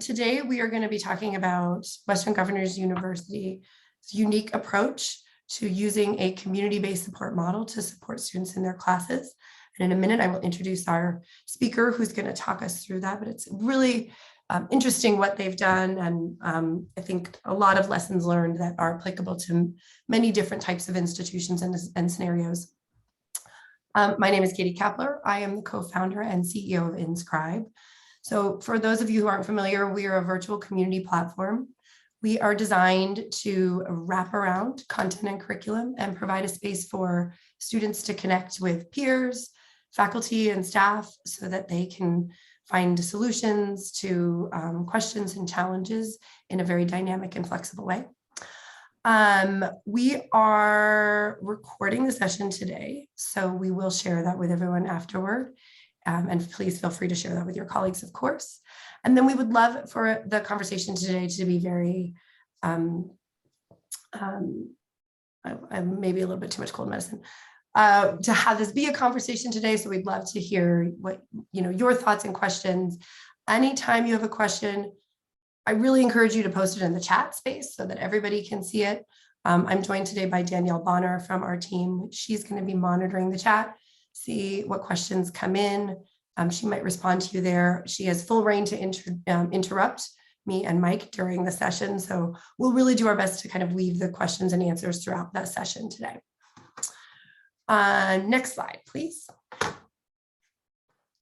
today we are going to be talking about Western Governors University's unique approach to using a community-based support model to support students in their classes. And in a minute, I will introduce our speaker who's going to talk us through that, but it's really interesting what they've done. And I think a lot of lessons learned that are applicable to many different types of institutions and scenarios. My name is Katie Kapler. I am the co-founder and CEO of Inscribe. So for those of you who aren't familiar, we are a virtual community platform. We are designed to wrap around content and curriculum and provide a space for students to connect with peers, faculty, and staff so that they can find solutions to questions and challenges in a very dynamic and flexible way. We are recording the session today, so we will share that with everyone afterward. And please feel free to share that with your colleagues, of course. And then we would love for the conversation today to be very, maybe a little bit too much cold medicine, to have this be a conversation today. So we'd love to hear what, your thoughts and questions. Anytime you have a question, I really encourage you to post it in the chat space so that everybody can see it. I'm joined today by Danielle Bonner from our team. She's going to be monitoring the chat, see what questions come in. She might respond to you there. She has full reign to interrupt me and Mike during the session. So we'll really do our best to kind of weave the questions and answers throughout that session today. Next slide, please.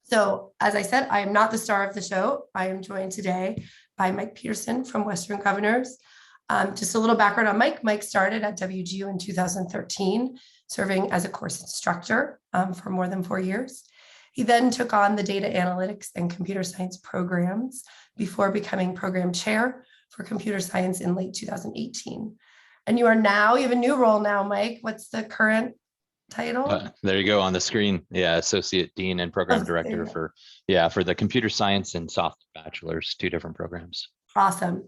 So as I said, I am not the star of the show. I am joined today by Mike Peterson from Western Governors. Just a little background on Mike. Mike started at WGU in 2013, serving as a course instructor for more than 4 years. He then took on the data analytics and computer science programs before becoming program chair for computer science in late 2018. And you have a new role now, Mike. What's the current title? There you go on the screen. Yeah, Associate Dean and Program Director for the Computer Science and Soft Bachelor's, 2 different programs. Awesome.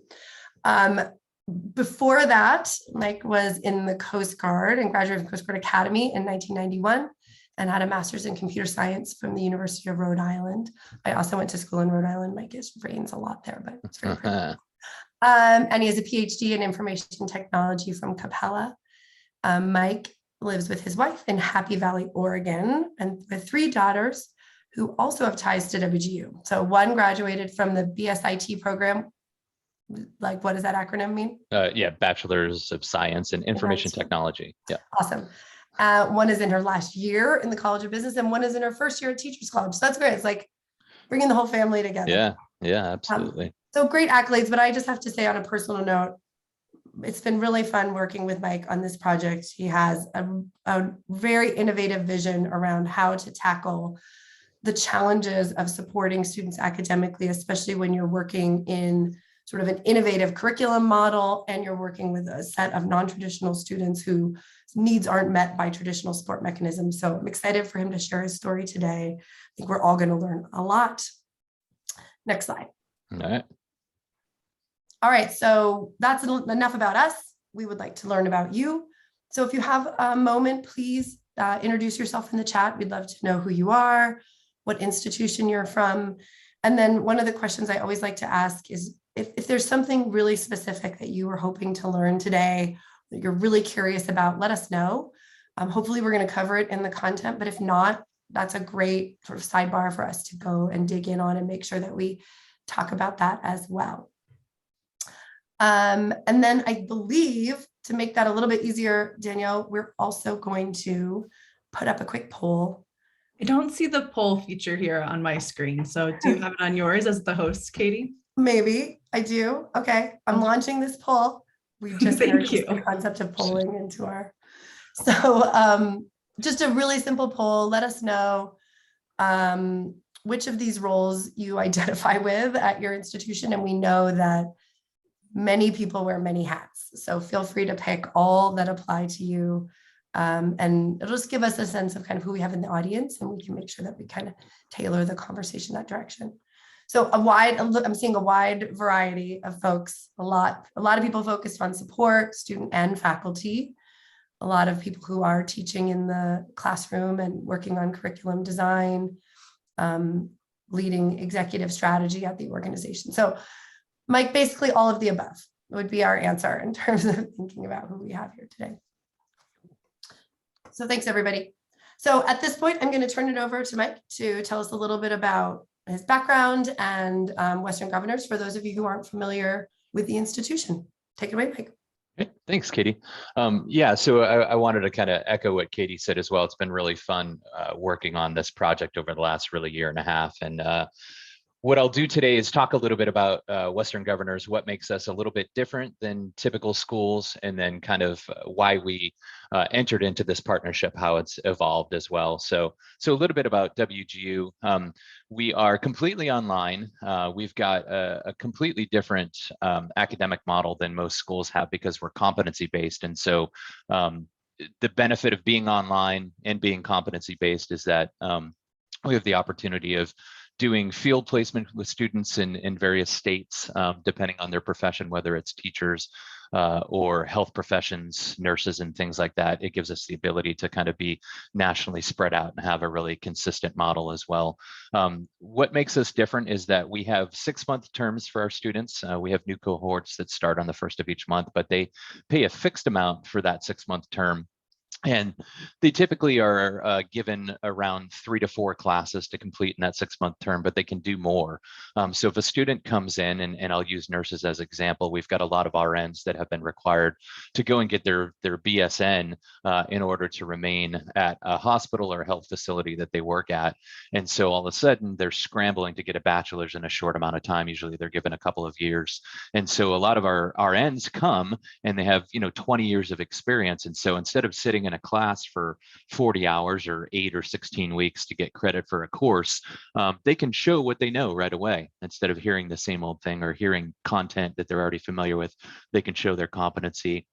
Before that, Mike was in the Coast Guard and graduated from Coast Guard Academy in 1991 and had a master's in computer science from the University of Rhode Island. I also went to school in Rhode Island. Mike brains a lot there, but it's very cool. And he has a PhD in information technology from Capella. Mike lives with his wife in Happy Valley, Oregon, and with 3 daughters who also have ties to WGU. So one graduated from the BSIT program. Like, what does that acronym mean? Bachelor's of Science in Information Technology. Yeah. Awesome. One is in her last year in the College of Business, and one is in her first year at Teachers College. So that's great. It's like bringing the whole family together. Yeah, absolutely. So great accolades, but I just have to say on a personal note, it's been really fun working with Mike on this project. He has a very innovative vision around how to tackle the challenges of supporting students academically, especially when you're working in sort of an innovative curriculum model and you're working with a set of non-traditional students whose needs aren't met by traditional support mechanisms. So I'm excited for him to share his story today. I think we're all going to learn a lot. Next slide. All right, so that's enough about us. We would like to learn about you. So if you have a moment, please introduce yourself in the chat. We'd love to know who you are, what institution you're from. And then one of the questions I always like to ask is if there's something really specific that you were hoping to learn today, that you're really curious about, let us know. Hopefully we're going to cover it in the content, but if not, that's a great sort of sidebar for us to go and dig in on and make sure that we talk about that as well. And then I believe to make that a little bit easier, Danielle, we're also going to put up a quick poll. I don't see the poll feature here on my screen. So do you have it on yours as the host, Katie? Maybe I do. Okay. I'm launching this poll. We just introduced the concept of polling into our, so just a really simple poll. Let us know which of these roles you identify with at your institution. And we know that many people wear many hats. So feel free to pick all that apply to you. And it'll just give us a sense of kind of who we have in the audience, and we can make sure that we kind of tailor the conversation that direction. So I'm seeing a wide variety of folks, a lot of people focused on support, student and faculty, a lot of people who are teaching in the classroom and working on curriculum design, leading executive strategy at the organization. So Mike, basically all of the above would be our answer in terms of thinking about who we have here today. So thanks, everybody. So at this point, I'm going to turn it over to Mike to tell us a little bit about his background and Western Governors for those of you who aren't familiar with the institution. Take it away, Mike. Great. Thanks, Katie. Yeah, so I wanted to kind of echo what Katie said as well. It's been really fun working on this project over the last really year and a half. And what I'll do today is talk a little bit about Western Governors, what makes us a little bit different than typical schools, and then kind of why we entered into this partnership, how it's evolved as well. So a little bit about WGU. We are completely online. We've got a completely different academic model than most schools have because we're competency-based. And so the benefit of being online and being competency-based is that we have the opportunity of doing field placement with students in various states, depending on their profession, whether it's teachers or health professions, nurses, and things like that. It gives us the ability to kind of be nationally spread out and have a really consistent model as well. What makes us different is that we have 6-month terms for our students. We have new cohorts that start on the 1st of each month, but they pay a fixed amount for that 6-month term. And they typically are given around 3 to 4 classes to complete in that 6-month term, but they can do more. So if a student comes in, and I'll use nurses as example, we've got a lot of RNs that have been required to go and get their BSN in order to remain at a hospital or health facility that they work at. And so all of a sudden they're scrambling to get a bachelor's in a short amount of time. Usually they're given a couple of years. And so a lot of our RNs come and they have 20 years of experience. And so instead of sitting in a class for 40 hours or 8 or 16 weeks to get credit for a course, they can show what they know right away. Instead of hearing the same old thing or hearing content that they're already familiar with, they can show their competency,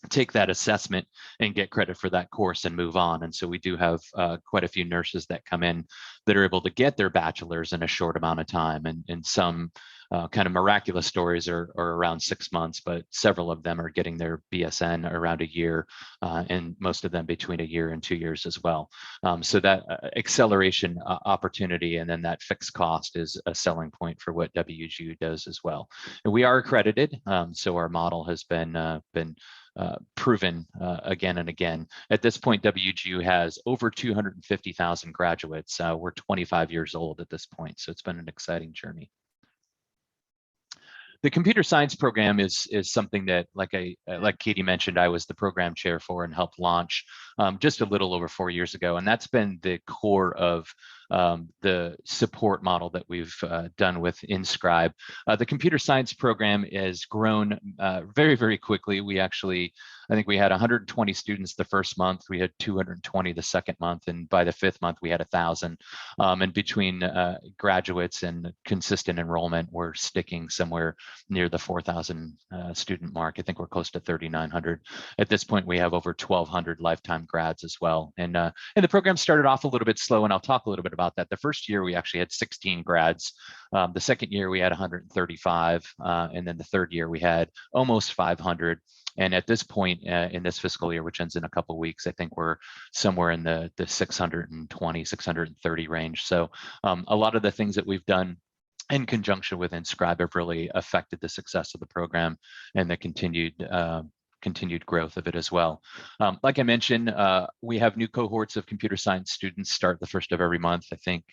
take that assessment, and get credit for that course and move on. And so we do have quite a few nurses that come in that are able to get their bachelor's in a short amount of time. And some kind of miraculous stories are around 6 months, but several of them are getting their BSN around a year, and most of them between a year and 2 years as well. So that acceleration opportunity and then that fixed cost is a selling point for what WGU does as well. And we are accredited, so our model has been proven again and again. At this point, WGU has over 250,000 graduates. We're 25 years old at this point, so it's been an exciting journey. The computer science program is something that, like Katie mentioned, I was the program chair for and helped launch just a little over 4 years ago. And that's been the core of the support model that we've done with Inscribe. The computer science program has grown very, very quickly. I think we had 120 students the first month. We had 220 the second month. And by the 5th month, we had 1,000. And between graduates and consistent enrollment, we're sticking somewhere near the 4,000 student mark. I think we're close to 3,900. At this point, we have over 1,200 lifetime grads as well. And the program started off a little bit slow, and I'll talk a little bit about that. The first year, we actually had 16 grads. The second year, we had 135. And then the third year, we had almost 500. And at this point in this fiscal year, which ends in a couple of weeks, I think we're somewhere in the 620, 630 range. So a lot of the things that we've done in conjunction with Inscribe have really affected the success of the program and the continued growth of it as well. Like I mentioned, we have new cohorts of computer science students start the 1st of every month. I think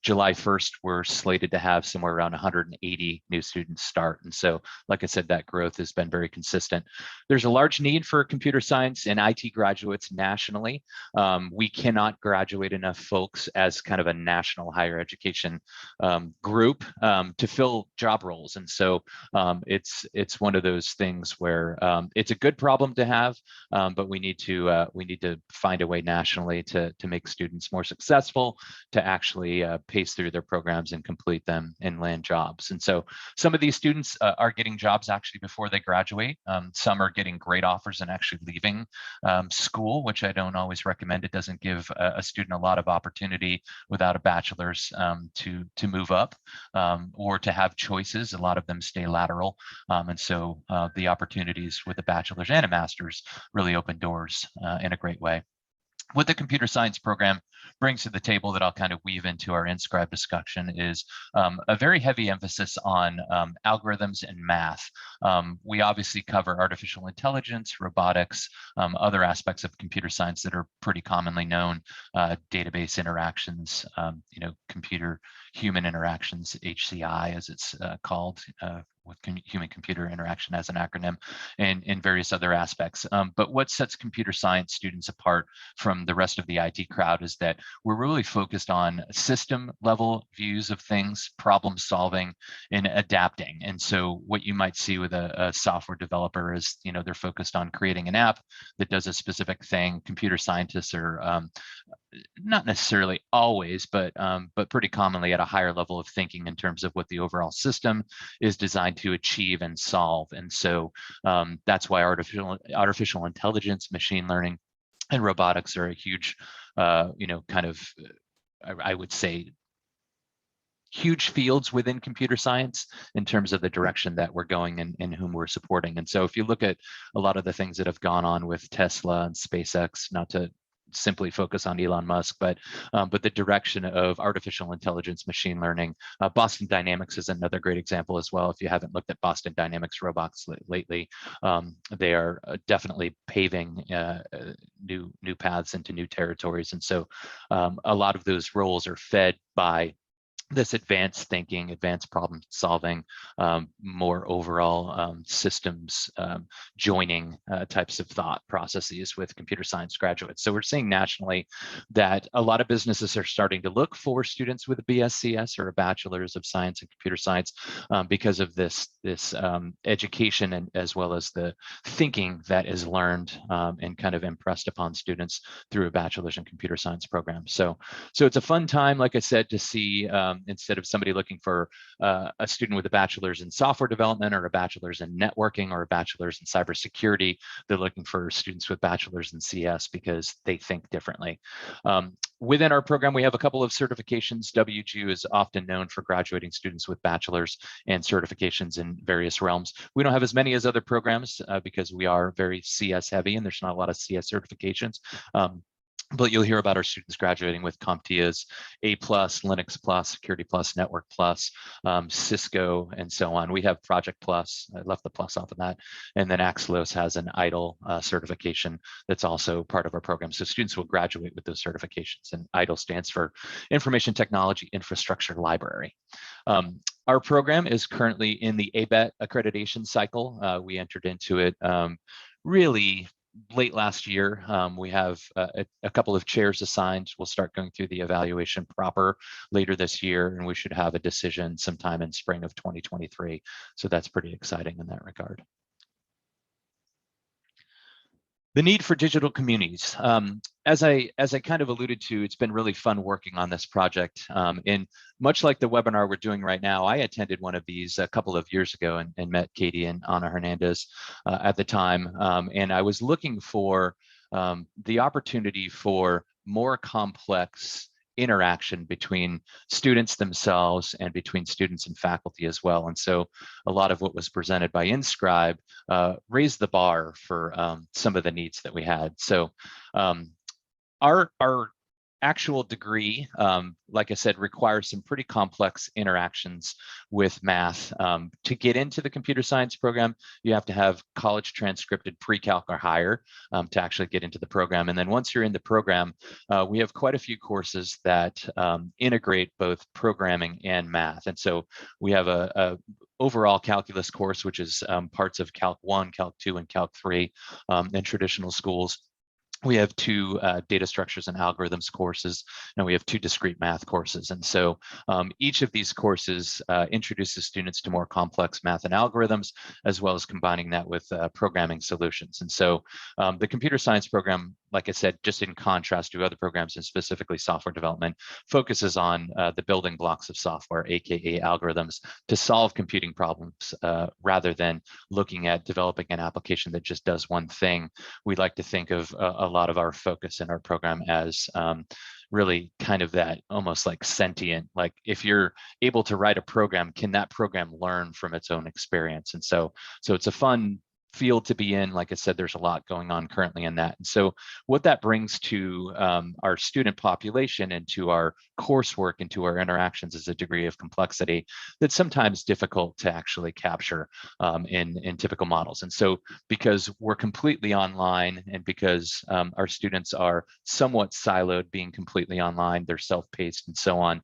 July 1st, we're slated to have somewhere around 180 new students start. And so, like I said, that growth has been very consistent. There's a large need for computer science and IT graduates nationally. We cannot graduate enough folks as kind of a national higher education group to fill job roles. And so it's one of those things where it's a good problem to have, but we need to find a way nationally to make students more successful, to actually pace through their programs and complete them and land jobs. And so some of these students are getting jobs actually before they graduate. Some are getting great offers and actually leaving school, which I don't always recommend. It doesn't give a student a lot of opportunity without a bachelor's to move up or to have choices. A lot of them stay lateral, and so the opportunities with a bachelor's and a master's really open doors in a great way. what the computer science program brings to the table that I'll kind of weave into our Inscribe discussion is a very heavy emphasis on algorithms and math. We obviously cover artificial intelligence, robotics, other aspects of computer science that are pretty commonly known, database interactions, computer-human interactions, HCI as it's called, with human-computer interaction as an acronym, and various other aspects. But what sets computer science students apart from the rest of the IT crowd is that we're really focused on system level views of things, problem solving, and adapting. And so what you might see with a software developer is, they're focused on creating an app that does a specific thing. Computer scientists are not necessarily always, but pretty commonly at a higher level of thinking in terms of what the overall system is designed to achieve and solve. And so that's why artificial intelligence, machine learning, and robotics are a huge, I would say, huge fields within computer science in terms of the direction that we're going and whom we're supporting. And so if you look at a lot of the things that have gone on with Tesla and SpaceX, not to simply focus on Elon Musk, but the direction of artificial intelligence, machine learning. Boston Dynamics is another great example as well. If you haven't looked at Boston Dynamics robots lately, they are definitely paving new paths into new territories. And so a lot of those roles are fed by this advanced thinking, advanced problem solving, more overall systems joining types of thought processes with computer science graduates. So we're seeing nationally that a lot of businesses are starting to look for students with a BScs or a bachelor's of science and computer science because of this education and as well as the thinking that is learned and kind of impressed upon students through a bachelor's in computer science program. So it's a fun time, like I said, to see instead of somebody looking for a student with a bachelor's in software development or a bachelor's in networking or a bachelor's in cybersecurity, they're looking for students with bachelor's in CS because they think differently. Within our program, we have a couple of certifications. WGU is often known for graduating students with bachelor's and certifications in various realms. We don't have as many as other programs because we are very CS heavy and there's not a lot of CS certifications. But you'll hear about our students graduating with CompTIA's A+, Linux Plus, Security Plus, Network Plus, Cisco, and so on. We have Project Plus. I left the plus off of that. And then Axios has an ITIL certification that's also part of our program. So students will graduate with those certifications. And ITIL stands for Information Technology Infrastructure Library. Our program is currently in the ABET accreditation cycle. We entered into it really late last year. We have a couple of chairs assigned. We'll start going through the evaluation proper later this year, and we should have a decision sometime in spring of 2023. So that's pretty exciting in that regard. The need for digital communities. As I kind of alluded to, it's been really fun working on this project. And much like the webinar we're doing right now, I attended one of these a couple of years ago and met Katie and Ana Hernandez at the time. And I was looking for the opportunity for more complex interaction between students themselves and between students and faculty as well. And so a lot of what was presented by Inscribe raised the bar for some of the needs that we had. So our actual degree, like I said, requires some pretty complex interactions with math. To get into the computer science program, you have to have college transcripted pre-calc or higher to actually get into the program. And then once you're in the program, we have quite a few courses that integrate both programming and math. And so we have a overall calculus course, which is parts of Calc 1, Calc 2, and Calc 3 in traditional schools. We have 2 data structures and algorithms courses, and we have 2 discrete math courses. And so each of these courses introduces students to more complex math and algorithms, as well as combining that with programming solutions. And so the computer science program, like I said, just in contrast to other programs and specifically software development, focuses on the building blocks of software, AKA algorithms, to solve computing problems rather than looking at developing an application that just does one thing. We like to think of a lot of our focus in our program as really kind of that almost like sentient, like if you're able to write a program, can that program learn from its own experience? And so it's a fun field to be in. Like I said, there's a lot going on currently in that. And so what that brings to our student population and to our coursework and to our interactions is a degree of complexity that's sometimes difficult to actually capture in typical models. And so because we're completely online and because our students are somewhat siloed, being completely online, they're self-paced and so on,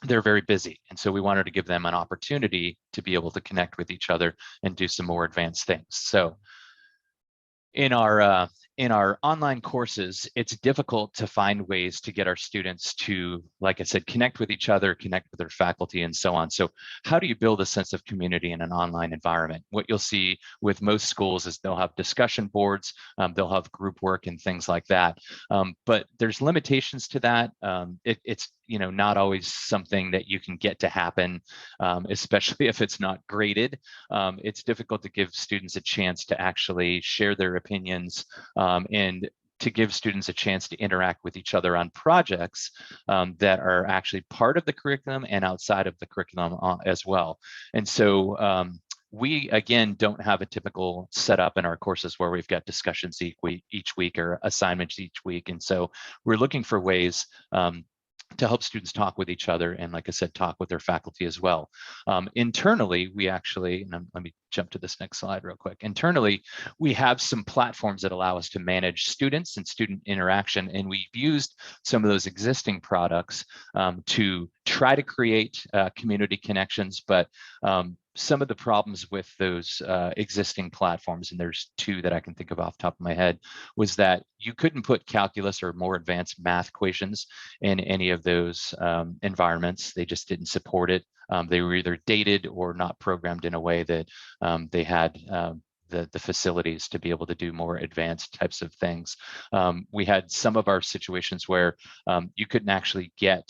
they're very busy. And so we wanted to give them an opportunity to be able to connect with each other and do some more advanced things. So in our online courses, it's difficult to find ways to get our students to, like I said, connect with each other, connect with their faculty, and so on. So how do you build a sense of community in an online environment? What you'll see with most schools is they'll have discussion boards, they'll have group work and things like that. But there's limitations to that. It's not always something that you can get to happen, especially if it's not graded. It's difficult to give students a chance to actually share their opinions and to give students a chance to interact with each other on projects that are actually part of the curriculum and outside of the curriculum as well. And so we, again, don't have a typical setup in our courses where we've got discussions each week or assignments each week. And so we're looking for ways to help students talk with each other and, like I said, talk with their faculty as well. Internally, we actually, and let me jump to this next slide real quick. Internally, we have some platforms that allow us to manage students and student interaction, and we've used some of those existing products to try to create community connections, but some of the problems with those existing platforms, and there's two that I can think of off the top of my head, was that you couldn't put calculus or more advanced math equations in any of those environments. They just didn't support it. They were either dated or not programmed in a way that they had the facilities to be able to do more advanced types of things. We had some of our situations where you couldn't actually get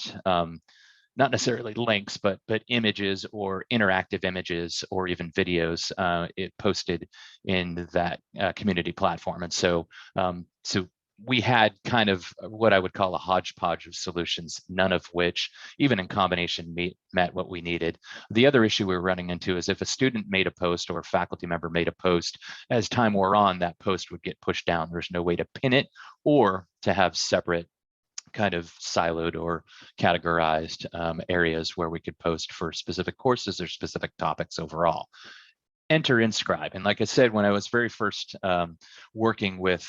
not necessarily links, but images or interactive images or even videos it posted in that community platform. And so, so we had kind of what I would call a hodgepodge of solutions, none of which, even in combination, met what we needed. The other issue we were running into is if a student made a post or a faculty member made a post, as time wore on, that post would get pushed down. There's no way to pin it or to have separate kind of siloed or categorized areas where we could post for specific courses or specific topics overall. Enter Inscribe. And like I said, when I was very first working with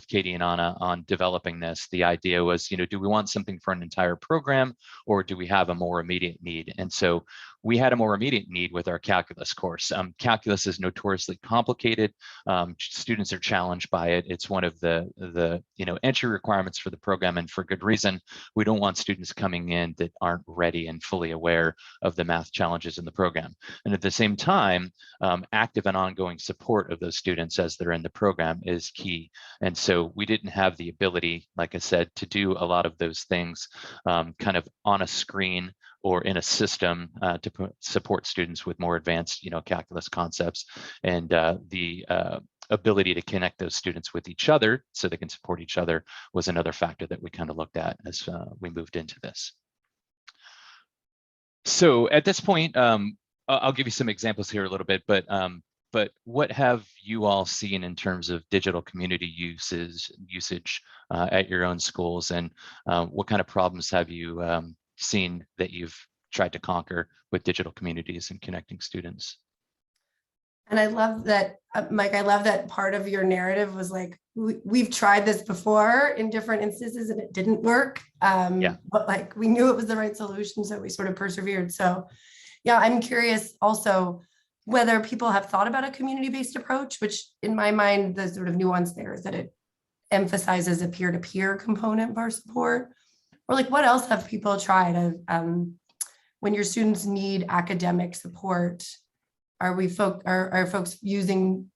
Katie and Anna on developing this, the idea was, do we want something for an entire program or do we have a more immediate need? And so we had a more immediate need with our calculus course. Calculus is notoriously complicated. Students are challenged by it. It's one of the entry requirements for the program, and for good reason. We don't want students coming in that aren't ready and fully aware of the math challenges in the program. And at the same time, active and ongoing support of those students as they're in the program is key. And so we didn't have the ability, like I said, to do a lot of those things kind of on a screen or in a system to support students with more advanced, calculus concepts, and the ability to connect those students with each other so they can support each other was another factor that we kind of looked at as we moved into this. So at this point, I'll give you some examples here a little bit, but what have you all seen in terms of digital community usage at your own schools, and what kind of problems have you seen that you've tried to conquer with digital communities and connecting students? And I love that, Mike, I love that part of your narrative was like, we've tried this before in different instances and it didn't work. But like, we knew it was the right solution, so we sort of persevered. So yeah, I'm curious also whether people have thought about a community-based approach, which in my mind, the sort of nuance there is that it emphasizes a peer-to-peer component of our support. Or like, what else have people tried when your students need academic support? Are folks using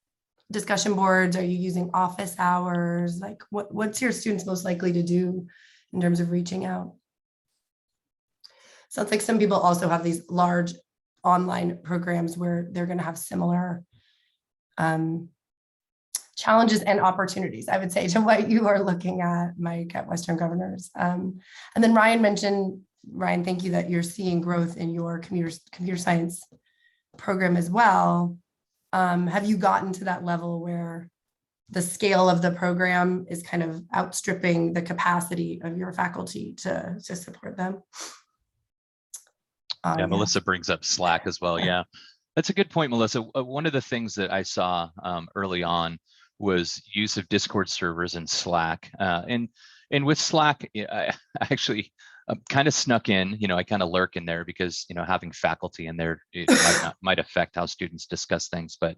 discussion boards? Are you using office hours? Like, what's your students most likely to do in terms of reaching out? Sounds like some people also have these large online programs where they're going to have similar challenges and opportunities, I would say, to what you are looking at, Mike, at Western Governors. And then Ryan mentioned, thank you, that you're seeing growth in your computer science program as well. Have you gotten to that level where the scale of the program is kind of outstripping the capacity of your faculty to support them? Yeah, Melissa brings up Slack as well. Yeah, that's a good point, Melissa. One of the things that I saw early on was use of Discord servers and Slack. And with Slack, I actually kind of snuck in, I kind of lurk in there because, having faculty in there, it might affect how students discuss things. But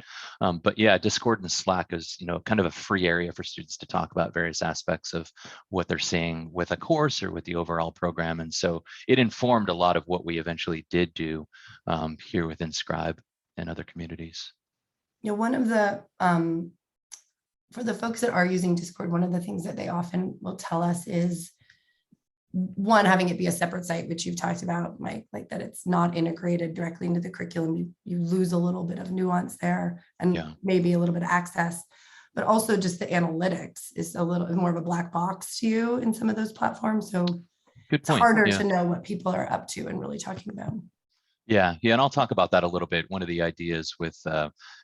yeah, Discord and Slack is, kind of a free area for students to talk about various aspects of what they're seeing with a course or with the overall program. And so it informed a lot of what we eventually did do here within Scribe and other communities. One of the, for the folks that are using Discord, one of the things that they often will tell us is, one, having it be a separate site, which you've talked about, Mike, like that it's not integrated directly into the curriculum. You lose a little bit of nuance there and maybe a little bit of access, but also just the analytics is a little more of a black box to you in some of those platforms. So it's harder to know what people are up to and really talking about. Yeah, and I'll talk about that a little bit. One of the ideas with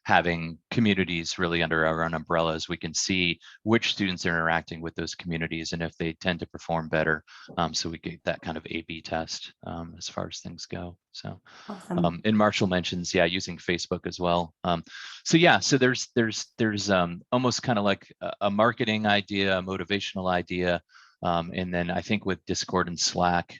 having communities really under our own umbrella is we can see which students are interacting with those communities and if they tend to perform better. So we get that kind of A/B test as far as things go. So, awesome. And Marshall mentions, using Facebook as well. So there's almost kind of like a marketing idea, a motivational idea, and then I think with Discord and Slack.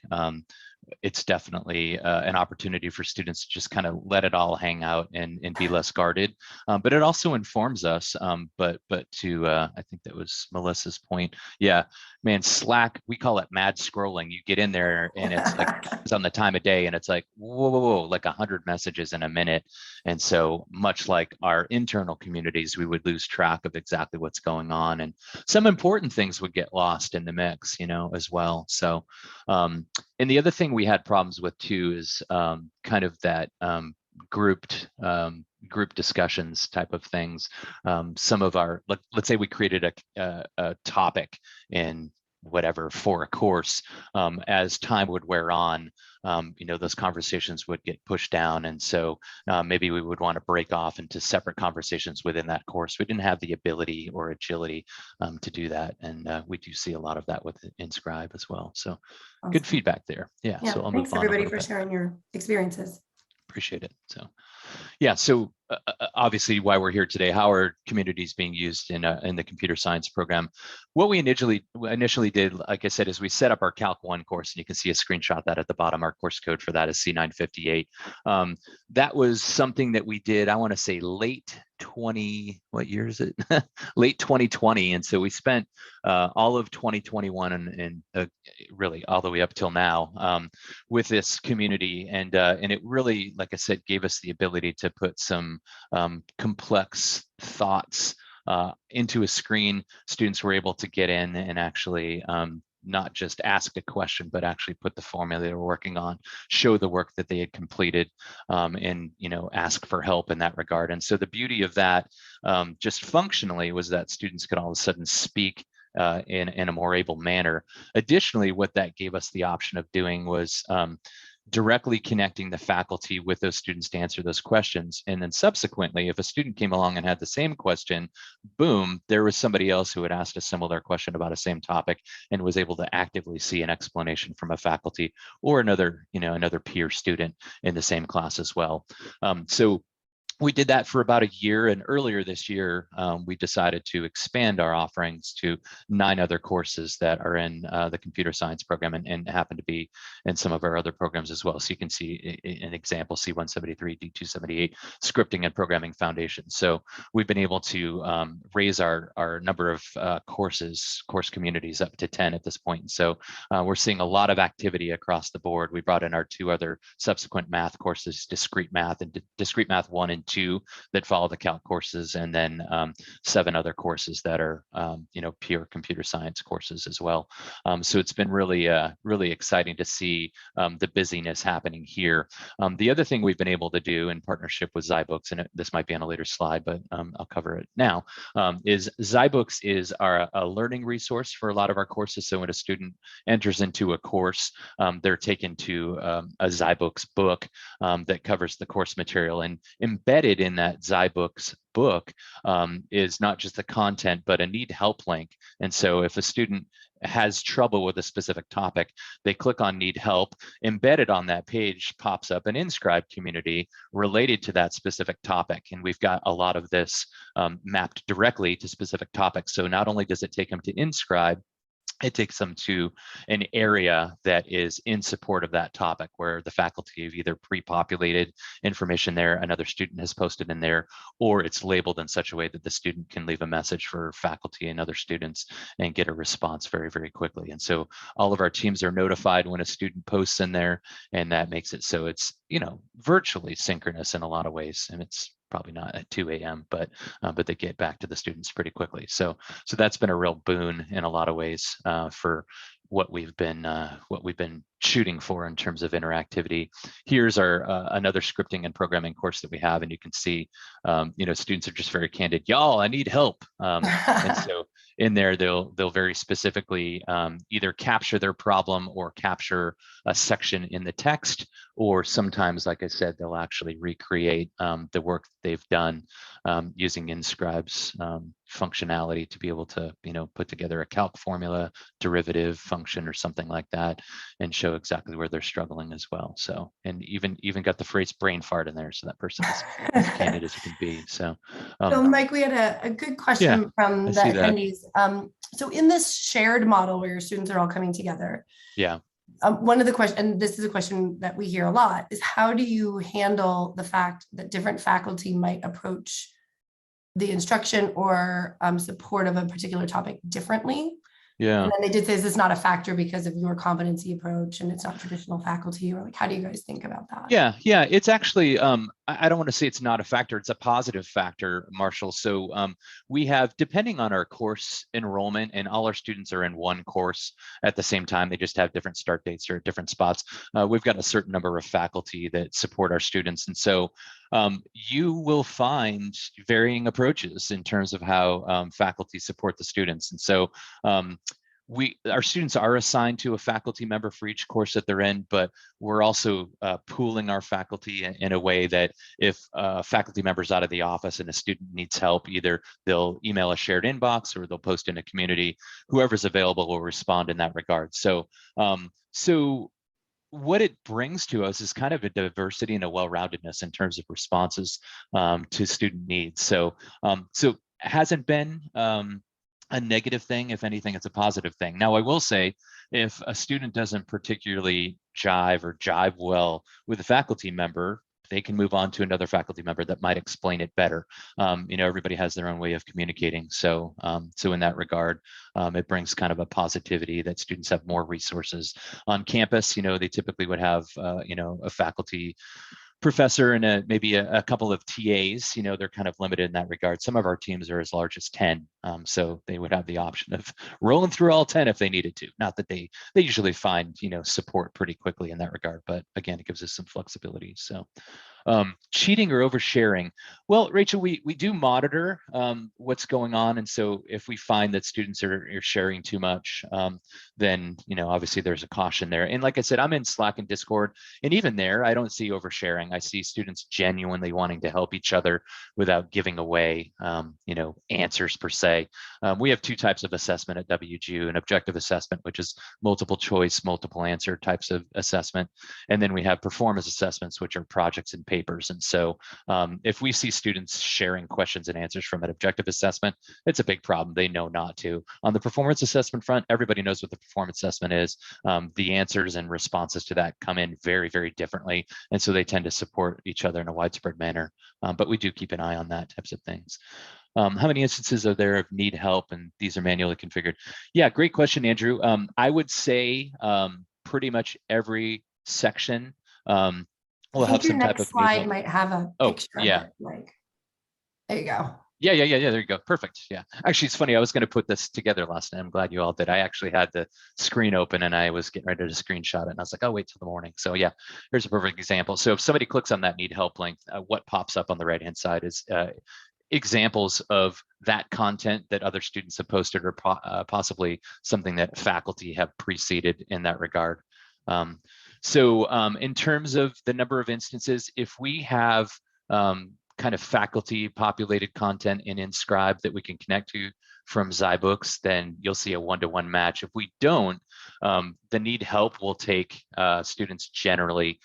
It's definitely an opportunity for students to just kind of let it all hang out and be less guarded. But it also informs us. But to I think that was Melissa's point. Yeah, man, Slack, we call it mad scrolling. You get in there and it's like it's on the time of day and it's like whoa, like 100 messages in a minute. And so much like our internal communities, we would lose track of exactly what's going on, and some important things would get lost in the mix, as well. So. And the other thing we had problems with too is kind of that group discussions type of things. Some of our, let's say we created a topic in whatever for a course, as time would wear on, those conversations would get pushed down. And so maybe we would want to break off into separate conversations within that course. We didn't have the ability or agility to do that. And we do see a lot of that with Inscribe as well. So awesome. Good feedback there. Yeah. So I'll thanks move on everybody for sharing your experiences. Appreciate it. So, yeah. So obviously, why we're here today, how are communities being used in the computer science program? What we initially did, like I said, is we set up our Calc 1 course, and you can see a screenshot that at the bottom. Our course code for that is C958. That was something that we did, I want to say late 20, what year is it? Late 2020. And so we spent all of 2021 and really all the way up till now with this community. And it really, like I said, gave us the ability to put some complex thoughts into a screen. Students were able to get in and actually not just ask a question, but actually put the formula they were working on, show the work that they had completed, and ask for help in that regard. And so the beauty of that, just functionally, was that students could all of a sudden speak in a more able manner. Additionally, what that gave us the option of doing was directly connecting the faculty with those students to answer those questions. And then subsequently, if a student came along and had the same question, boom, there was somebody else who had asked a similar question about a same topic and was able to actively see an explanation from a faculty or another peer student in the same class as well. So we did that for about a year, and earlier this year, we decided to expand our offerings to 9 other courses that are in the computer science program and happen to be in some of our other programs as well. So you can see an example, C173, D278, scripting and programming foundations. So we've been able to raise our number of course communities up to 10 at this point. And so we're seeing a lot of activity across the board. We brought in our 2 other subsequent math courses, discrete math and discrete math 1 and 2 that follow the Calc courses, and then 7 other courses that are pure computer science courses as well. So it's been really exciting to see the busyness happening here. The other thing we've been able to do in partnership with ZyBooks, and this might be on a later slide, but I'll cover it now, is ZyBooks is a learning resource for a lot of our courses. So when a student enters into a course, they're taken to a ZyBooks book that covers the course material, and embedded embedded in that ZyBooks book is not just the content, but a need help link. And so if a student has trouble with a specific topic, they click on need help. Embedded on that page pops up an Inscribe community related to that specific topic. And we've got a lot of this mapped directly to specific topics. So not only does it take them to Inscribe, it takes them to an area that is in support of that topic, where the faculty have either pre-populated information there, another student has posted in there, or it's labeled in such a way that the student can leave a message for faculty and other students and get a response very, very quickly. And so all of our teams are notified when a student posts in there, and that makes it so it's, you know, virtually synchronous in a lot of ways. And it's probably not at 2 a.m., but they get back to the students pretty quickly. So that's been a real boon in a lot of ways for what we've been shooting for in terms of interactivity. Here's our another scripting and programming course that we have, and you can see, you know, students are just very candid. Y'all, I need help, and so in there they'll very specifically either capture their problem or capture a section in the text, or sometimes, like I said, they'll actually recreate the work they've done using Inscribe's functionality to be able to, you know, put together a calc formula, derivative function, or something like that, and show exactly where they're struggling as well. So, and even got the phrase brain fart in there, so that person is as candid as it can be. So, so Mike, we had a good question from the attendees. So in this shared model where your students are all coming together, one of the questions, and this is a question that we hear a lot, is how do you handle the fact that different faculty might approach the instruction or support of a particular topic differently? And then they did say, is this not a factor because of your competency approach and it's not traditional faculty? Or like, how do you guys think about that? Yeah, it's actually, I don't want to say it's not a factor, it's a positive factor, Marshall. So we have, depending on our course enrollment, and all our students are in one course at the same time, they just have different start dates or different spots. We've got a certain number of faculty that support our students. And so you will find varying approaches in terms of how faculty support the students. And so our students are assigned to a faculty member for each course that they're in, but we're also pooling our faculty in a way that if a faculty member's out of the office and a student needs help, either they'll email a shared inbox or they'll post in a community. Whoever's available will respond in that regard. So, what it brings to us is kind of a diversity and a well-roundedness in terms of responses to student needs. So, it hasn't been a negative thing. If anything, it's a positive thing. Now, I will say, if a student doesn't particularly jive well with a faculty member, they can move on to another faculty member that might explain it better. You know, everybody has their own way of communicating. So, in that regard, it brings kind of a positivity that students have more resources on campus. You know, they typically would have, you know, a faculty professor and maybe a couple of TAs. You know, they're kind of limited in that regard. Some of our teams are as large as 10. So they would have the option of rolling through all 10 if they needed to. Not that they usually find, you know, support pretty quickly in that regard, but again, it gives us some flexibility. So cheating or oversharing. Well, Rachel, we do monitor what's going on. And so if we find that students are sharing too much, then, you know, obviously there's a caution there. And like I said, I'm in Slack and Discord, and even there, I don't see oversharing. I see students genuinely wanting to help each other without giving away, you know, answers per se. We have two types of assessment at WGU: an objective assessment, which is multiple choice, multiple answer types of assessment. And then we have performance assessments, which are projects and papers. And so if we see students sharing questions and answers from an objective assessment, it's a big problem. They know not to. On the performance assessment front, everybody knows what the performance assessment is. The answers and responses to that come in very, very differently. And so they tend to support each other in a widespread manner. But we do keep an eye on that types of things. How many instances are there of need help and these are manually configured? Yeah, great question, Andrew. I would say pretty much every section we'll have some type of slide might have a picture. Yeah. Like, there you go. Yeah. There you go. Perfect. Yeah. Actually, it's funny. I was going to put this together last night. I'm glad you all did. I actually had the screen open and I was getting ready to screenshot it. And I was like, I'll wait till the morning. So yeah, here's a perfect example. So if somebody clicks on that need help link, what pops up on the right-hand side is examples of that content that other students have posted, or possibly something that faculty have preceded in that regard. So in terms of the number of instances, if we have kind kind of faculty populated content in Inscribe that we can connect to from ZyBooks, then you'll see a one-to-one match. If we don't, the need help will take students generally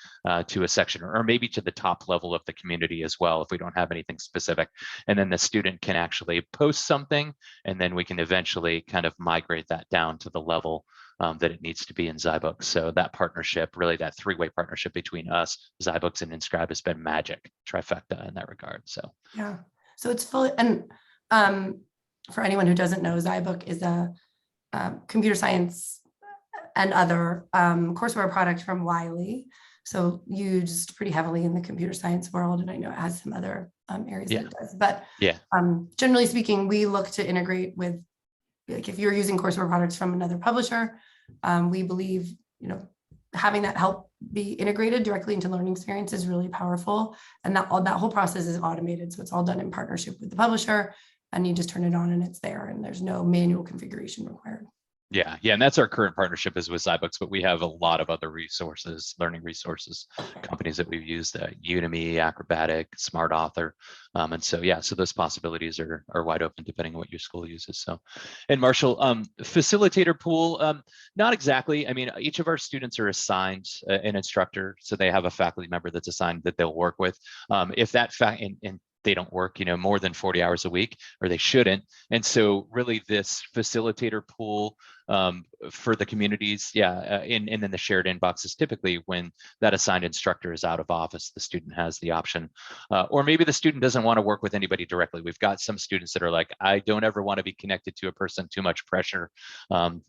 to a section, or maybe to the top level of the community as well, if we don't have anything specific. And then the student can actually post something, and then we can eventually kind of migrate that down to the level that it needs to be in ZyBooks. So that partnership, really that three-way partnership between us, ZyBooks, and Inscribe has been magic, trifecta in that regard. So yeah, so it's fully, and for anyone who doesn't know, ZyBook is a computer science and other courseware product from Wiley. So used pretty heavily in the computer science world, and I know it has some other areas that it does. But generally speaking, we look to integrate with, like, if you're using courseware products from another publisher, we believe, having that help be integrated directly into learning experience is really powerful. And that whole process is automated. So it's all done in partnership with the publisher, and you just turn it on and it's there, and there's no manual configuration required. Yeah, and that's our current partnership is with ZyBooks, but we have a lot of other resources, learning resources, companies that we've used, Udemy, Acrobatic, Smart Author. And so, so those possibilities are wide open depending on what your school uses. So, and Marshall, facilitator pool, not exactly. I mean, each of our students are assigned an instructor. So they have a faculty member that's assigned that they'll work with. If that and they don't work, more than 40 hours a week, or they shouldn't. And so really this facilitator pool for the communities, and then the shared inbox is typically when that assigned instructor is out of office, the student has the option. Or maybe the student doesn't want to work with anybody directly. We've got some students that are like, I don't ever want to be connected to a person, too much pressure.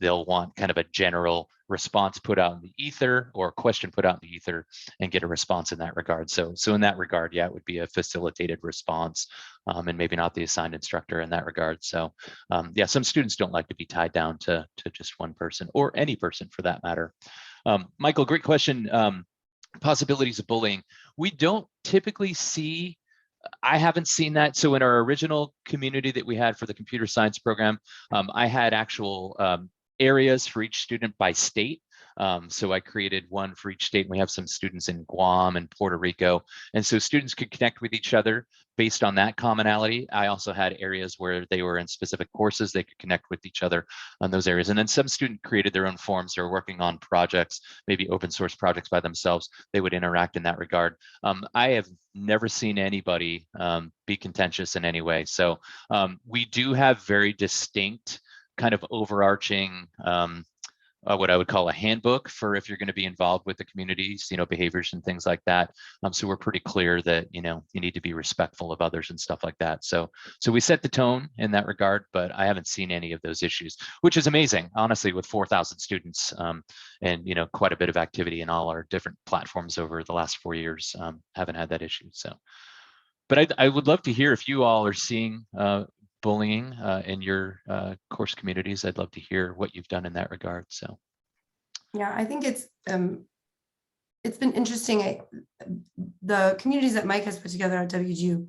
They'll want kind of a general response put out in the ether, or a question put out in the ether, and get a response in that regard. So in that regard, it would be a facilitated response, and maybe not the assigned instructor in that regard. So some students don't like to be tied down to just one person, or any person for that matter. Michael, great question. Possibilities of bullying. We don't typically see, I haven't seen that. So in our original community that we had for the computer science program, I had actual areas for each student by state. So I created one for each state. We have some students in Guam and Puerto Rico. And so students could connect with each other based on that commonality. I also had areas where they were in specific courses, they could connect with each other on those areas. And then some student created their own forums. They're working on projects, maybe open source projects by themselves. They would interact in that regard. I have never seen anybody be contentious in any way. So we do have very distinct kind of overarching what I would call a handbook for if you're going to be involved with the communities, behaviors and things like that. So we're pretty clear that, you need to be respectful of others and stuff like that. So we set the tone in that regard, but I haven't seen any of those issues, which is amazing, honestly, with 4,000 students and, quite a bit of activity in all our different platforms over the last 4 years, haven't had that issue. So, but I would love to hear if you all are seeing bullying in your course communities. I'd love to hear what you've done in that regard. So yeah, I think it's been interesting. The communities that Mike has put together at WGU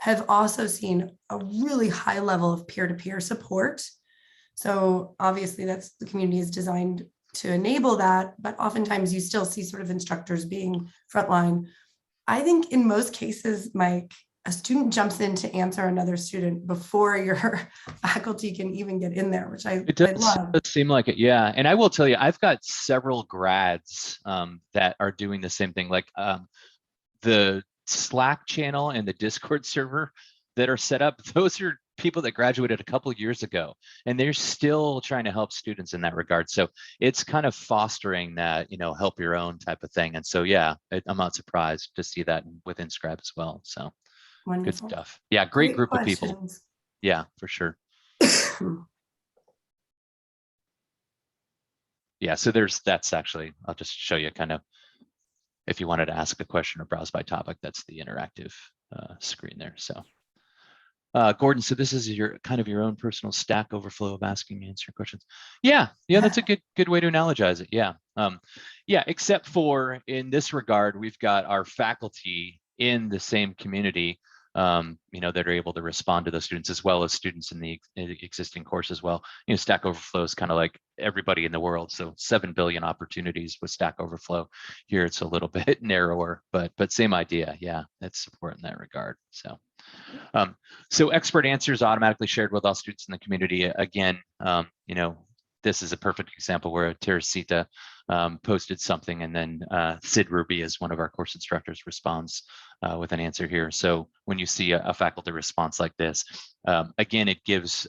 have also seen a really high level of peer-to-peer support. So obviously the community is designed to enable that, but oftentimes you still see sort of instructors being frontline. I think in most cases, Mike, a student jumps in to answer another student before your faculty can even get in there, which I love. It does seem like it, yeah. And I will tell you, I've got several grads that are doing the same thing, like the Slack channel and the Discord server that are set up. Those are people that graduated a couple of years ago, and they're still trying to help students in that regard. So it's kind of fostering that, help your own type of thing. And so, I'm not surprised to see that within Inscribe as well. So. Wonderful. Good stuff. Yeah, great group questions. of people. Yeah, for sure. Yeah, so that's actually, I'll just show you kind of, if you wanted to ask a question or browse by topic, that's the interactive screen there. So Gordon, so this is your kind of your own personal Stack Overflow of asking and answering questions. Yeah, that's a good way to analogize it. Yeah, except for in this regard, we've got our faculty in the same community that are able to respond to those students, as well as students in the existing course as well. Stack Overflow is kind of like everybody in the world. So 7 billion opportunities with Stack Overflow. Here it's a little bit narrower, but same idea. Yeah, it's support in that regard. So expert answers automatically shared with all students in the community. Again, this is a perfect example where Teresita posted something, and then Sid Ruby, as one of our course instructors, responds with an answer here. So when you see a faculty response like this, again, it gives,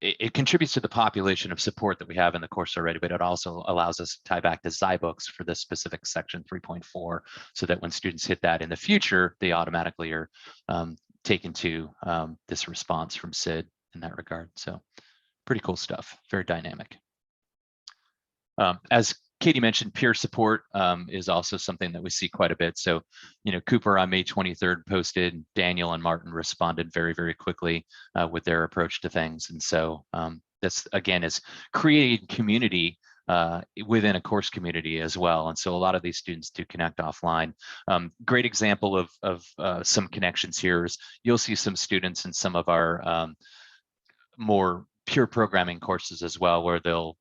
it contributes to the population of support that we have in the course already, but it also allows us to tie back to ZyBooks for this specific section 3.4, so that when students hit that in the future, they automatically are taken to this response from Sid in that regard. So pretty cool stuff, very dynamic. As Katie mentioned, peer support is also something that we see quite a bit. So, Cooper on May 23rd posted, Daniel and Martin responded very, very quickly with their approach to things. And so this, again, is creating community within a course community as well. And so a lot of these students do connect offline. Great example of some connections here is you'll see some students in some of our more pure programming courses as well, where they'll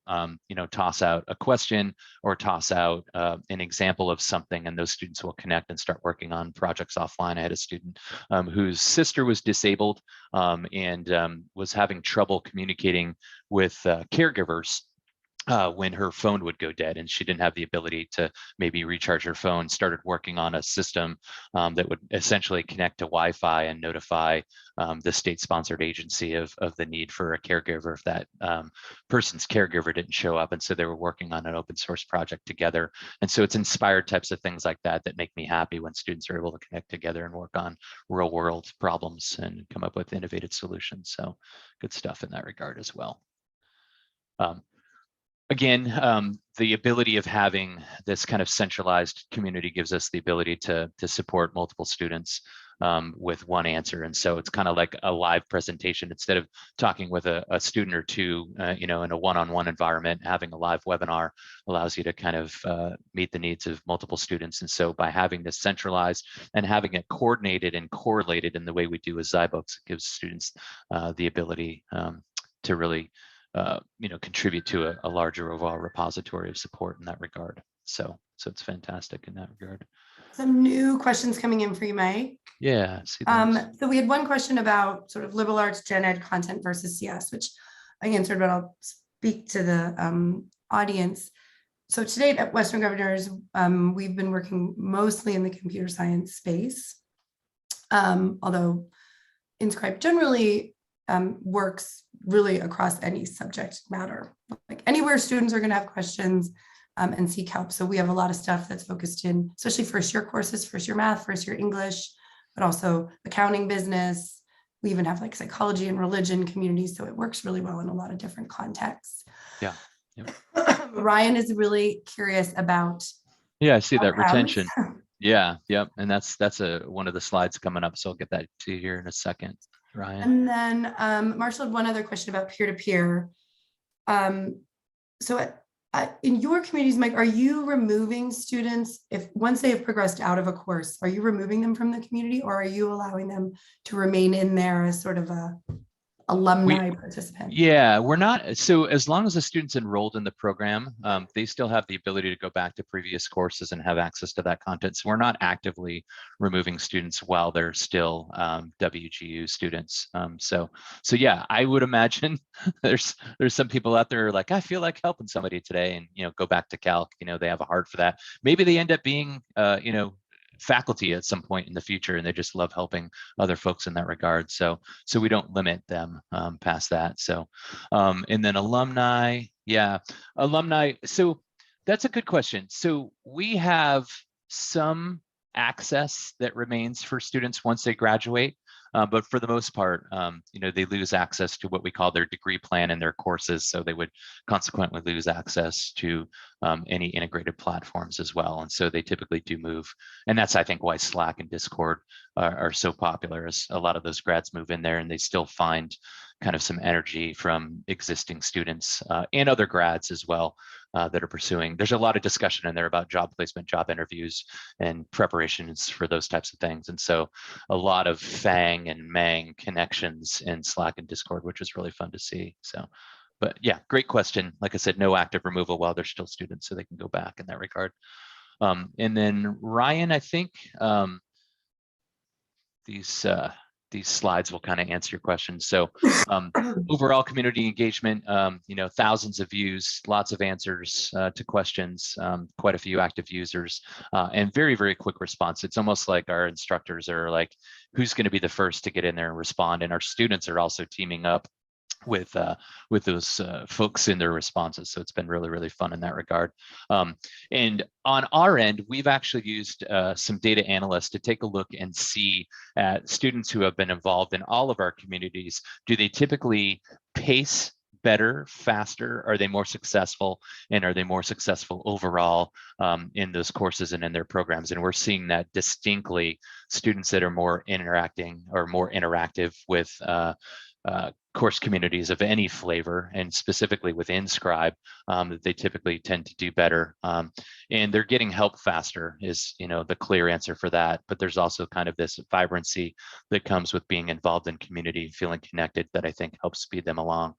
toss out a question or toss out an example of something, and those students will connect and start working on projects offline. I had a student whose sister was disabled and was having trouble communicating with caregivers when her phone would go dead, and she didn't have the ability to maybe recharge her phone. Started working on a system that would essentially connect to Wi-Fi and notify the state-sponsored agency of the need for a caregiver if that person's caregiver didn't show up. And so they were working on an open source project together. And so it's inspired types of things like that that make me happy when students are able to connect together and work on real world problems and come up with innovative solutions. So good stuff in that regard as well. Again, the ability of having this kind of centralized community gives us the ability to support multiple students with one answer. And so it's kind of like a live presentation. Instead of talking with a student or two, in a one-on-one environment, having a live webinar allows you to kind of meet the needs of multiple students. And so by having this centralized and having it coordinated and correlated in the way we do with ZyBooks, it gives students the ability to really contribute to a larger overall repository of support in that regard. So it's fantastic in that regard. Some new questions coming in for you, Mike. Yeah. See those. So we had one question about sort of liberal arts gen ed content versus CS, which I answered, but I'll speak to the audience. So to date at Western Governors, we've been working mostly in the computer science space, although Inscribe generally works really across any subject matter. Like anywhere students are going to have questions and seek help. So we have a lot of stuff that's focused in, especially first year courses, first year math, first year English, but also accounting, business. We even have like psychology and religion communities. So it works really well in a lot of different contexts. Yeah. Yep. Ryan is really curious about. Yeah, I see that outcomes. retention. Yeah. Yep. And that's one of the slides coming up. So I'll get that to you here in a second, Ryan. And then Marshall had one other question about peer-to-peer. So in your communities, Mike, are you removing students if once they have progressed out of a course, are you removing them from the community, or are you allowing them to remain in there as sort of a alumni participant? Yeah, we're not. So as long as the student's enrolled in the program, they still have the ability to go back to previous courses and have access to that content. So we're not actively removing students while they're still WGU students. So yeah, I would imagine there's some people out there like, I feel like helping somebody today, and go back to calc. They have a heart for that. Maybe they end up being faculty at some point in the future, and they just love helping other folks in that regard. So we don't limit them past that. So and then alumni, yeah, alumni. So that's a good question. So we have some access that remains for students once they graduate. But for the most part, they lose access to what we call their degree plan and their courses. So they would consequently lose access to any integrated platforms as well. And so they typically do move. And that's, I think, why Slack and Discord are so popular, is a lot of those grads move in there and they still find kind of some energy from existing students and other grads as well that are pursuing. There's a lot of discussion in there about job placement, job interviews, and preparations for those types of things. And so a lot of FANG and MANG connections in Slack and Discord, which is really fun to see. So, but yeah, great question. Like I said, no active removal while they're still students, so they can go back in that regard. And then Ryan, I think these slides will kind of answer your questions. So overall community engagement, thousands of views, lots of answers to questions, quite a few active users, and very, very quick response. It's almost like our instructors are like, who's going to be the first to get in there and respond? And our students are also teaming up with those folks in their responses. So it's been really, really fun in that regard. And on our end, we've actually used some data analysts to take a look and see at students who have been involved in all of our communities. Do they typically pace better, faster? Are they more successful? And are they more successful overall in those courses and in their programs? And we're seeing that distinctly, students that are more interacting or more interactive with course communities of any flavor, and specifically within Scribe, that they typically tend to do better. And they're getting help faster is, the clear answer for that. But there's also kind of this vibrancy that comes with being involved in community, feeling connected, that I think helps speed them along.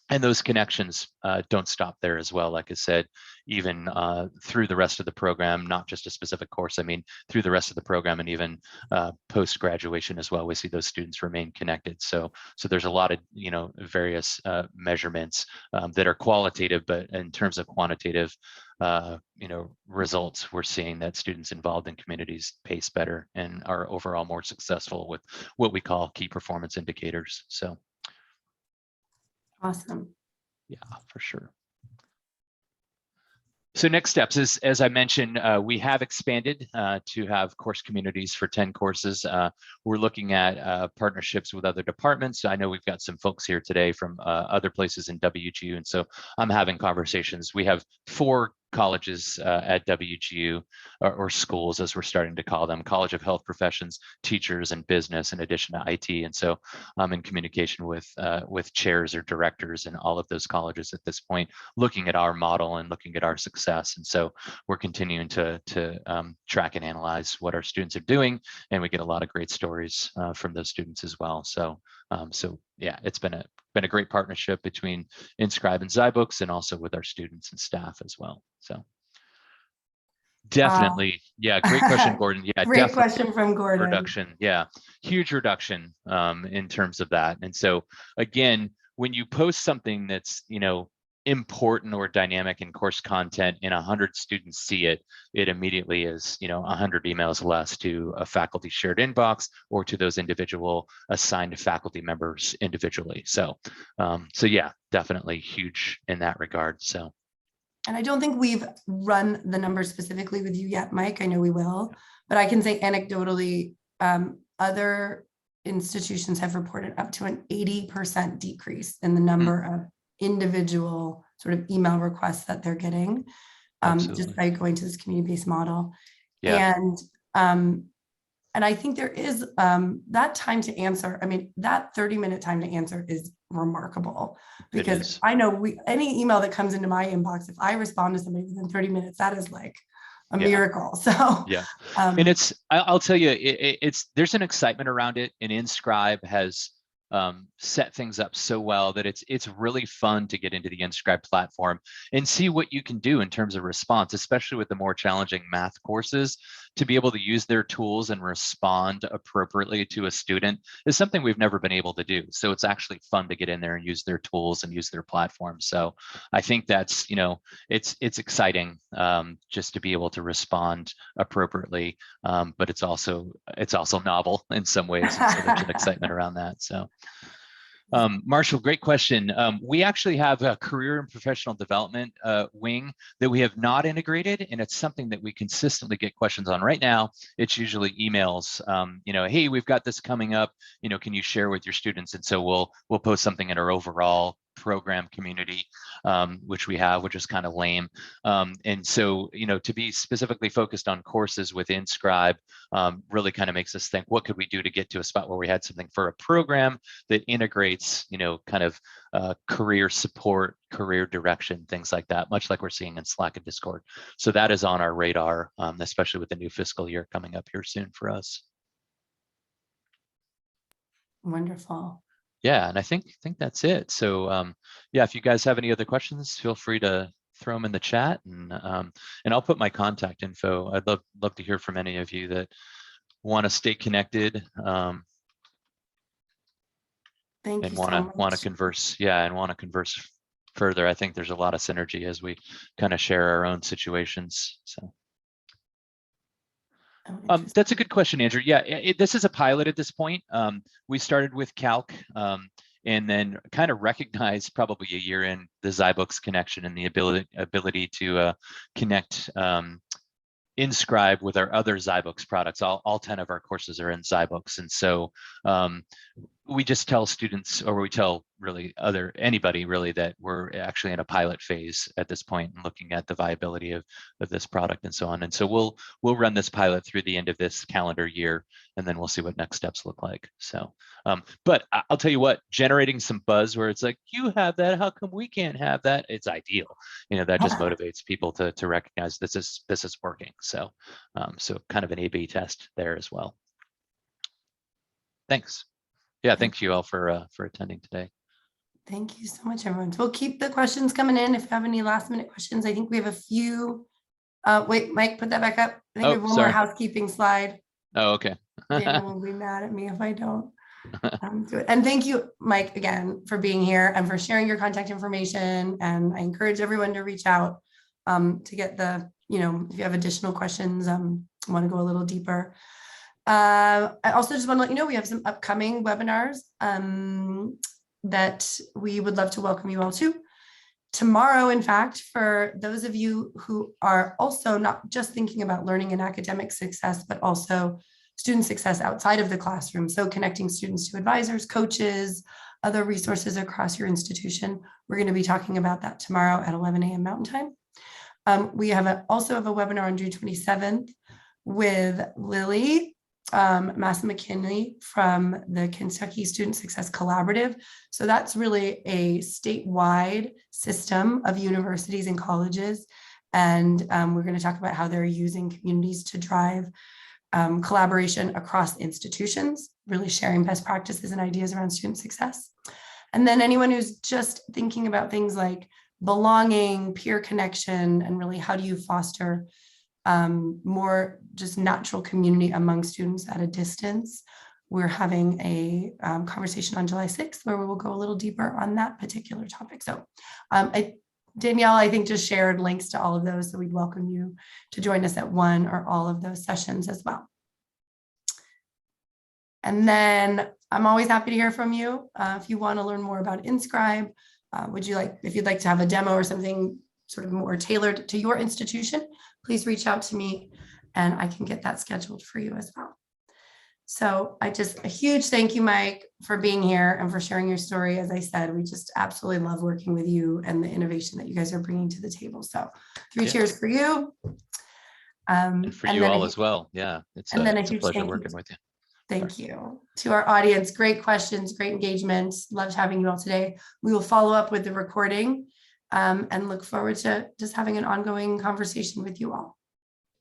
And those connections don't stop there as well. Like I said, even through the rest of the program, not just a specific course, I mean, through the rest of the program and even post-graduation as well, we see those students remain connected. So there's a lot of, various measurements that are qualitative, but in terms of quantitative, results, we're seeing that students involved in communities pace better and are overall more successful with what we call key performance indicators. So. Awesome. Yeah, for sure. So next steps is, as I mentioned, we have expanded to have course communities for 10 courses. We're looking at partnerships with other departments. I know we've got some folks here today from other places in WGU, and so I'm having conversations. We have 4 colleges at WGU, or schools as we're starting to call them, College of Health Professions, Teachers, and Business, in addition to IT. And so I'm in communication with chairs or directors in all of those colleges at this point, looking at our model and looking at our success. And so we're continuing to track and analyze what our students are doing, and we get a lot of great stories from those students as well. So yeah, it's been a great partnership between Inscribe and ZyBooks, and also with our students and staff as well. So definitely, yeah, great question, Gordon. Yeah, great question from Gordon. Reduction, yeah, huge reduction in terms of that. And so again, when you post something that's important or dynamic in course content, and 100 students see it, it immediately is 100 emails less to a faculty shared inbox or to those individual assigned faculty members individually. So yeah, definitely huge in that regard. So, and I don't think we've run the numbers specifically with you yet, Mike. I know we will, but I can say anecdotally, other institutions have reported up to an 80% decrease in the number of individual sort of email requests that they're getting, just by going to this community-based model. Yeah. And I think there is that time to answer. I mean, that 30-minute time to answer is remarkable, because I know any email that comes into my inbox, if I respond to somebody within 30 minutes, that is like a miracle. So yeah, and I'll tell you, there's an excitement around it, and Inscribe has set things up so well that it's really fun to get into the Inscribe platform and see what you can do in terms of response, especially with the more challenging math courses. To be able to use their tools and respond appropriately to a student is something we've never been able to do. So it's actually fun to get in there and use their tools and use their platform. So I think that's, it's exciting just to be able to respond appropriately, but it's also novel in some ways. And so there's an excitement around that. So. Marshall, great question. We actually have a career and professional development wing that we have not integrated, and it's something that we consistently get questions on. Right now, it's usually emails, hey, we've got this coming up, can you share with your students? And so we'll post something in our overall program community, which we have, which is kind of lame. And so, to be specifically focused on courses within Scribe really kind of makes us think, what could we do to get to a spot where we had something for a program that integrates, kind of career support, career direction, things like that, much like we're seeing in Slack and Discord. So that is on our radar, especially with the new fiscal year coming up here soon for us. Wonderful. Yeah, and I think that's it. So yeah, if you guys have any other questions, feel free to throw them in the chat, and I'll put my contact info. I'd love to hear from any of you that want to stay connected Thank and you so want much. to converse. Yeah, and want to converse further. I think there's a lot of synergy as we kind of share our own situations. So. That's a good question, Andrew. Yeah, this is a pilot at this point. We started with Calc and then kind of recognized probably a year in the ZyBooks connection and the ability to connect Inscribe with our other ZyBooks products. All 10 of our courses are in ZyBooks. And so we just tell students, or we tell really anybody really, that we're actually in a pilot phase at this point and looking at the viability of this product and so on. And so we'll run this pilot through the end of this calendar year, and then we'll see what next steps look like. So, but I'll tell you what, generating some buzz where it's like, you have that, how come we can't have that? It's ideal. That just motivates people to recognize this is working. So, so kind of an A/B test there as well. Thanks. Yeah, thank you all for attending today. Thank you so much, everyone. So we'll keep the questions coming in. If you have any last minute questions, I think we have a few. Wait, Mike, put that back up. I think we have one more housekeeping slide. Oh, okay. Daniel will be mad at me if I don't do it. And thank you, Mike, again, for being here and for sharing your contact information. And I encourage everyone to reach out to get the, if you have additional questions, want to go a little deeper. I also just want to let you know we have some upcoming webinars that we would love to welcome you all to. Tomorrow, in fact, for those of you who are also not just thinking about learning and academic success, but also student success outside of the classroom. So connecting students to advisors, coaches, other resources across your institution. We're going to be talking about that tomorrow at 11 a.m. Mountain Time. We also have a webinar on June 27th with Lily Massa McKinley from the Kentucky Student Success Collaborative. So that's really a statewide system of universities and colleges. And we're going to talk about how they're using communities to drive collaboration across institutions, really sharing best practices and ideas around student success. And then anyone who's just thinking about things like belonging, peer connection, and really how do you foster more just natural community among students at a distance. We're having a conversation on July 6th where we will go a little deeper on that particular topic. So Danielle, I think, just shared links to all of those. So we'd welcome you to join us at one or all of those sessions as well. And then I'm always happy to hear from you. If you want to learn more about Inscribe, if you'd like to have a demo or something sort of more tailored to your institution, please reach out to me and I can get that scheduled for you as well. So a huge thank you, Mike, for being here and for sharing your story. As I said, we just absolutely love working with you and the innovation that you guys are bringing to the table. So 3 cheers for you. And for you all as well. Yeah, it's a pleasure working with you. Thank you. To our audience, great questions, great engagement. Loved having you all today. We will follow up with the recording and look forward to just having an ongoing conversation with you all.